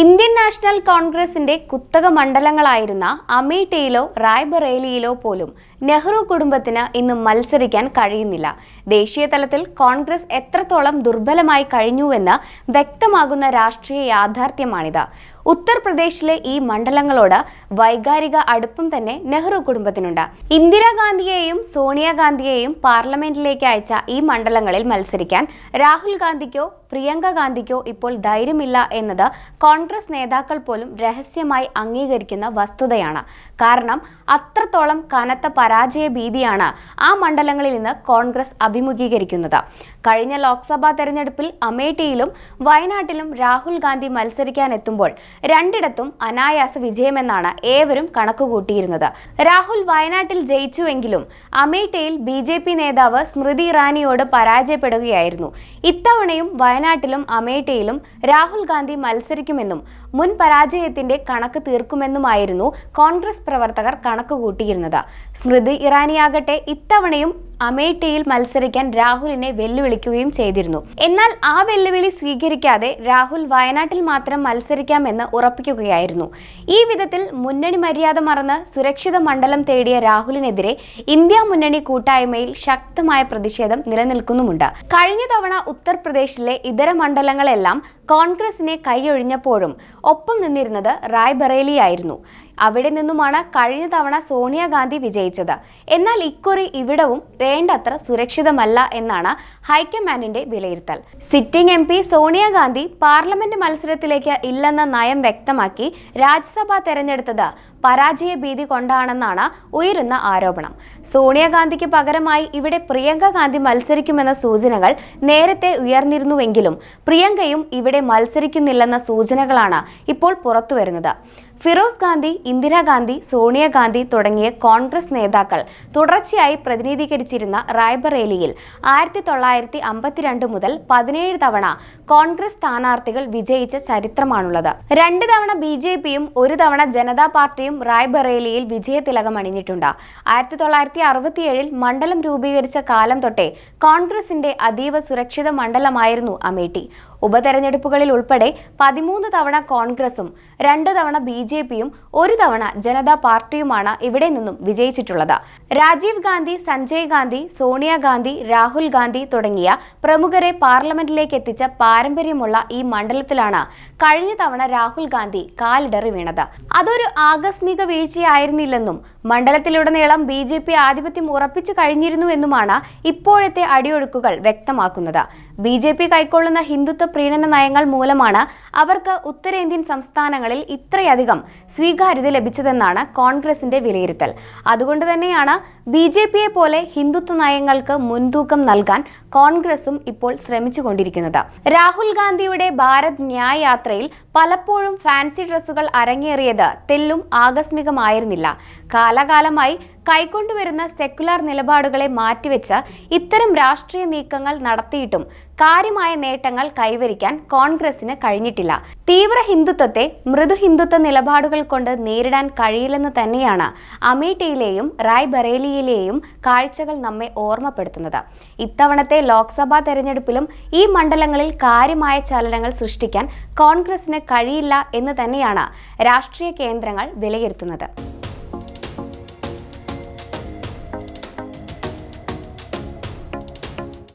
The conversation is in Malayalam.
ഇന്ത്യൻ നാഷണൽ കോൺഗ്രസിന്റെ കുത്തക മണ്ഡലങ്ങളായിരുന്ന അമേഠിയിലോ റായ്ബറേലിയിലോ പോലും നെഹ്റു കുടുംബത്തിന് ഇന്ന് മത്സരിക്കാൻ കഴിയുന്നില്ല. ദേശീയ തലത്തിൽ കോൺഗ്രസ് എത്രത്തോളം ദുർബലമായി കഴിഞ്ഞുവെന്ന് വ്യക്തമാകുന്ന രാഷ്ട്രീയ യാഥാർത്ഥ്യമാണിത്. ഉത്തർപ്രദേശിലെ ഈ മണ്ഡലങ്ങളോട് വൈകാരിക അടുപ്പം തന്നെ നെഹ്റു കുടുംബത്തിനുണ്ട്. ഇന്ദിരാഗാന്ധിയെയും സോണിയാഗാന്ധിയെയും പാർലമെന്റിലേക്ക് അയച്ച ഈ മണ്ഡലങ്ങളിൽ മത്സരിക്കാൻ രാഹുൽ ഗാന്ധിക്കോ പ്രിയങ്ക ഗാന്ധിക്കോ ഇപ്പോൾ ധൈര്യമില്ല എന്നത് കോൺഗ്രസ് നേതാക്കൾ പോലും രഹസ്യമായി അംഗീകരിക്കുന്ന വസ്തുതയാണ്. കാരണം അത്രത്തോളം കനത്ത പരാജയ ഭീതിയാണ് ആ മണ്ഡലങ്ങളിൽ നിന്ന് കോൺഗ്രസ് അഭിമുഖീകരിക്കുന്നത്. കഴിഞ്ഞ ലോക്സഭാ തെരഞ്ഞെടുപ്പിൽ അമേഠിയിലും വയനാട്ടിലും രാഹുൽ ഗാന്ധി മത്സരിക്കാനെത്തുമ്പോൾ രണ്ടിടത്തും അനായാസ വിജയമെന്നാണ് ഏവരും കണക്കുകൂട്ടിയിരുന്നത്. രാഹുൽ വയനാട്ടിൽ ജയിച്ചുവെങ്കിലും അമേഠിയിൽ BJP നേതാവ് സ്മൃതി ഇറാനിയോട് പരാജയപ്പെടുകയായിരുന്നു. ഇത്തവണയും വയനാട്ടിലും അമേഠിയിലും രാഹുൽ ഗാന്ധി മത്സരിക്കുമെന്നും മുൻ പരാജയത്തിന്റെ കണക്ക് തീർക്കുമെന്നുമായിരുന്നു കോൺഗ്രസ് പ്രവർത്തകർ കണക്കുകൂട്ടിയിരുന്നത്. സ്മൃതി ഇറാനിയാകട്ടെ ഇത്തവണയും അമേഠിയിൽ മത്സരിക്കാൻ രാഹുലിനെ വെല്ലുവിളിക്കുകയും ചെയ്തിരുന്നു. എന്നാൽ ആ വെല്ലുവിളി സ്വീകരിക്കാതെ രാഹുൽ വയനാട്ടിൽ മാത്രം മത്സരിക്കാമെന്ന് ഉറപ്പിക്കുകയായിരുന്നു. ഈ വിധത്തിൽ മുന്നണി മര്യാദ മറന്ന് സുരക്ഷിത മണ്ഡലം തേടിയ രാഹുലിനെതിരെ ഇന്ത്യ മുന്നണി കൂട്ടായ്മയിൽ ശക്തമായ പ്രതിഷേധം നിലനിൽക്കുന്നുമുണ്ട്. കഴിഞ്ഞ തവണ ഉത്തർപ്രദേശിലെ ഇതര മണ്ഡലങ്ങളെല്ലാം കോൺഗ്രസിനെ കൈയൊഴിഞ്ഞപ്പോഴും ഒപ്പം നിന്നിരുന്നത് റായ്ബറേലിയായിരുന്നു. അവിടെ നിന്നുമാണ് കഴിഞ്ഞ തവണ സോണിയാഗാന്ധി വിജയിച്ചത്. എന്നാൽ ഇക്കുറി ഇവിടവും വേണ്ടത്ര സുരക്ഷിതമല്ല എന്നാണ് ഹൈക്കമാൻഡിന്റെ വിലയിരുത്തൽ. സിറ്റിംഗ് MP സോണിയാഗാന്ധി പാർലമെന്റ് മത്സരത്തിലേക്ക് ഇല്ലെന്ന നയം വ്യക്തമാക്കി രാജ്യസഭ തെരഞ്ഞെടുത്തത് പരാജയ ഭീതി കൊണ്ടാണെന്നാണ് ഉയരുന്ന ആരോപണം. സോണിയാഗാന്ധിക്ക് പകരമായി ഇവിടെ പ്രിയങ്ക ഗാന്ധി മത്സരിക്കുമെന്ന സൂചനകൾ നേരത്തെ ഉയർന്നിരുന്നുവെങ്കിലും പ്രിയങ്കയും ഇവിടെ മത്സരിക്കുന്നില്ലെന്ന സൂചനകളാണ് ഇപ്പോൾ പുറത്തുവരുന്നത്. ഫിറോസ് ഗാന്ധി, ഇന്ദിരാഗാന്ധി, സോണിയാഗാന്ധി തുടങ്ങിയ കോൺഗ്രസ് നേതാക്കൾ തുടർച്ചയായി പ്രതിനിധീകരിച്ചിരുന്ന റായ്ബറേലിയിൽ 1952 മുതൽ 17 തവണ കോൺഗ്രസ് സ്ഥാനാർത്ഥികൾ വിജയിച്ച ചരിത്രമാണുള്ളത്. 2 തവണ BJPയും 1 തവണ ജനതാ പാർട്ടിയും റായ്ബറേലിയിൽ വിജയതിലകം അണിഞ്ഞിട്ടുണ്ട്. 1967 മണ്ഡലം രൂപീകരിച്ച കാലം തൊട്ടേ കോൺഗ്രസിന്റെ അതീവ സുരക്ഷിത മണ്ഡലമായിരുന്നു അമേഠി. ഉപതെരഞ്ഞെടുപ്പുകളിൽ ഉൾപ്പെടെ 13 തവണ കോൺഗ്രസും 2 തവണ BJPയും 1 തവണ ജനതാ പാർട്ടിയുമാണ് ഇവിടെ നിന്നും വിജയിച്ചിട്ടുള്ളത്. രാജീവ് ഗാന്ധി, സഞ്ജയ് ഗാന്ധി, സോണിയാഗാന്ധി, രാഹുൽ ഗാന്ധി തുടങ്ങിയ പ്രമുഖരെ പാർലമെന്റിലേക്ക് എത്തിച്ച പാരമ്പര്യമുള്ള ഈ മണ്ഡലത്തിലാണ് കഴിഞ്ഞ തവണ രാഹുൽ ഗാന്ധി കാലിടറി വീണത്. അതൊരു ആകസ്മിക വീഴ്ചയായിരുന്നില്ലെന്നും മണ്ഡലത്തിലുടനീളം BJP ആധിപത്യം ഉറപ്പിച്ചു കഴിഞ്ഞിരുന്നുവെന്നുമാണ് ഇപ്പോഴത്തെ അടിയൊഴുക്കുകൾ വ്യക്തമാക്കുന്നത്. BJP കൈക്കൊള്ളുന്ന ഹിന്ദുത്വ പ്രീണന നയങ്ങൾ മൂലമാണ് അവർക്ക് ഉത്തരേന്ത്യൻ സംസ്ഥാനങ്ങളിൽ ഇത്രയധികം സ്വീകാര്യത ലഭിച്ചതെന്നാണ് കോൺഗ്രസിന്റെ വിലയിരുത്തൽ. അതുകൊണ്ട് തന്നെയാണ് BJPയെ പോലെ ഹിന്ദുത്വ നയങ്ങൾക്ക് മുൻതൂക്കം നൽകാൻ കോൺഗ്രസും ഇപ്പോൾ ശ്രമിച്ചുകൊണ്ടിരിക്കുന്നത്. രാഹുൽ ഗാന്ധിയുടെ ഭാരത് ന്യായ് യാത്രയിൽ പലപ്പോഴും ഫാൻസി ഡ്രസ്സുകൾ അരങ്ങേറിയത് തെല്ലും ആകസ്മികമായിരുന്നില്ല. കാലാകാലമായി കൈക്കൊണ്ടുവരുന്ന സെക്കുലർ നിലപാടുകളെ മാറ്റിവെച്ച് ഇത്തരം രാഷ്ട്രീയ നീക്കങ്ങൾ നടത്തിയിട്ടും കാര്യമായ നേട്ടങ്ങൾ കൈവരിക്കാൻ കോൺഗ്രസിന് കഴിഞ്ഞിട്ടില്ല. തീവ്ര ഹിന്ദുത്വത്തെ മൃദു ഹിന്ദുത്വ നിലപാടുകൾ കൊണ്ട് നേരിടാൻ കഴിയില്ലെന്ന് തന്നെയാണ് അമേഠിയിലെയും റായ്ബറേലിയിലെയും കാഴ്ചകൾ നമ്മെ ഓർമ്മപ്പെടുത്തുന്നത്. ഇത്തവണത്തെ ലോക്സഭാ തെരഞ്ഞെടുപ്പിലും ഈ മണ്ഡലങ്ങളിൽ കാര്യമായ ചലനങ്ങൾ സൃഷ്ടിക്കാൻ കോൺഗ്രസിന് കഴിയില്ല എന്ന് തന്നെയാണ് രാഷ്ട്രീയ കേന്ദ്രങ്ങൾ വിലയിരുത്തുന്നത്.